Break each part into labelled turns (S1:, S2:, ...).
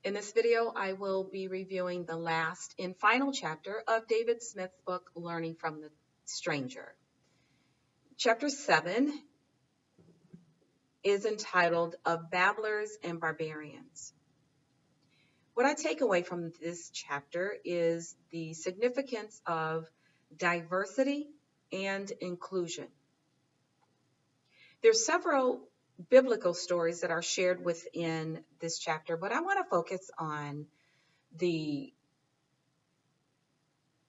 S1: In this video, I will be reviewing the last and final chapter of David Smith's book, Learning from the Stranger. Chapter 7 is entitled Of Babblers and Barbarians. What I take away from this chapter is the significance of diversity and inclusion. There's several biblical stories that are shared within this chapter, but I want to focus on the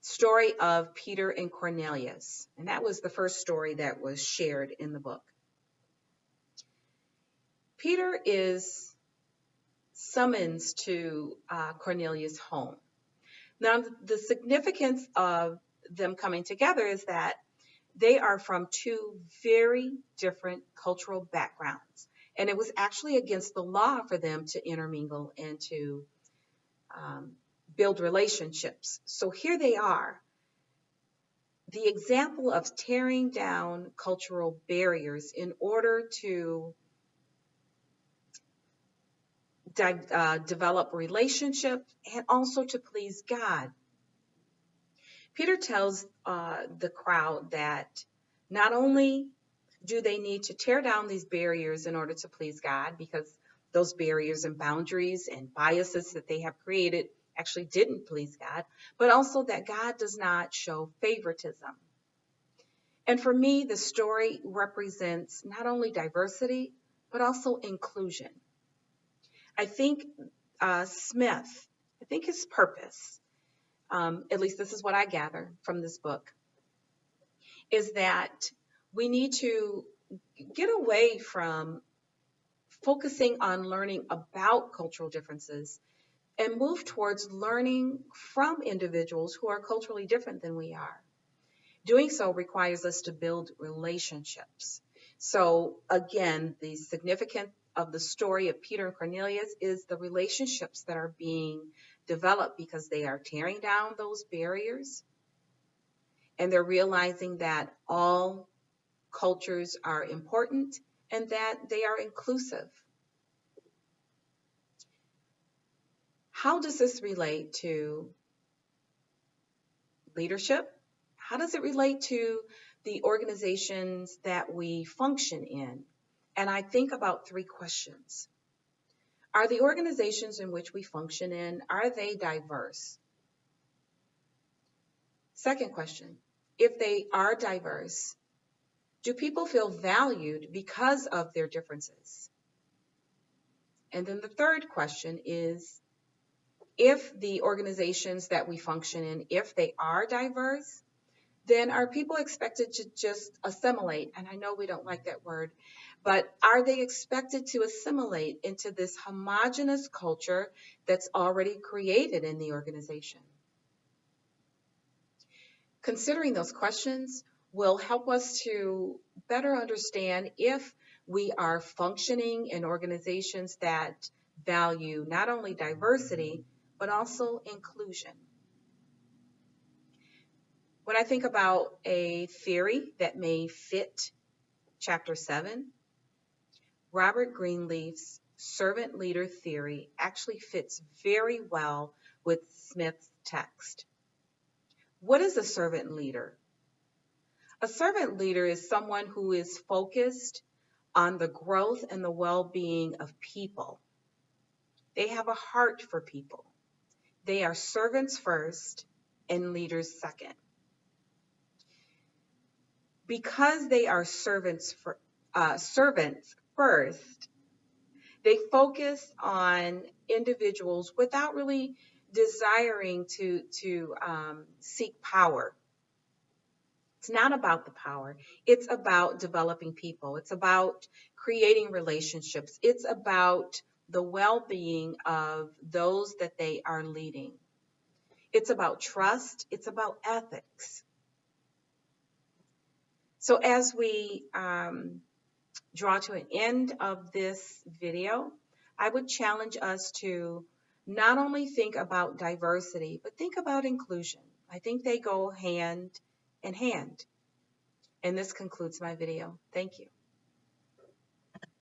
S1: story of Peter and Cornelius, and that was the first story that was shared in the book. Peter is summoned to Cornelius' home. Now, the significance of them coming together is that they are from two very different cultural backgrounds, and it was actually against the law for them to intermingle and to build relationships. So here they are, the example of tearing down cultural barriers in order to develop relationships and also to please God. Peter tells the crowd that not only do they need to tear down these barriers in order to please God, because those barriers and boundaries and biases that they have created actually didn't please God, but also that God does not show favoritism. And for me, the story represents not only diversity, but also inclusion. I think Smith, his purpose, at least this is what I gather from this book, is that we need to get away from focusing on learning about cultural differences and move towards learning from individuals who are culturally different than we are. Doing so requires us to build relationships. So again, the significance of the story of Peter and Cornelius is the relationships that are being developed because they are tearing down those barriers and they're realizing that all cultures are important and that they are inclusive. How does this relate to leadership? How does it relate to the organizations that we function in? And I think about three questions. Are the organizations in which we function in, are they diverse? Second question, if they are diverse, do people feel valued because of their differences? And then the third question is, if the organizations that we function in, if they are diverse, then are people expected to just assimilate? And I know we don't like that word, but are they expected to assimilate into this homogeneous culture that's already created in the organization? Considering those questions will help us to better understand if we are functioning in organizations that value not only diversity, but also inclusion. When I think about a theory that may fit Chapter 7, Robert Greenleaf's servant leader theory actually fits very well with Smith's text. What is a servant leader? A servant leader is someone who is focused on the growth and the well-being of people. They have a heart for people. They are servants first and leaders second. Because they are servants first, they focus on individuals without really desiring to seek power. It's not about the power. It's about developing people. It's about creating relationships. It's about the well-being of those that they are leading. It's about trust. It's about ethics. So as we draw to an end of this video, I would challenge us to not only think about diversity, but think about inclusion. I think they go hand in hand. And this concludes my video. Thank you.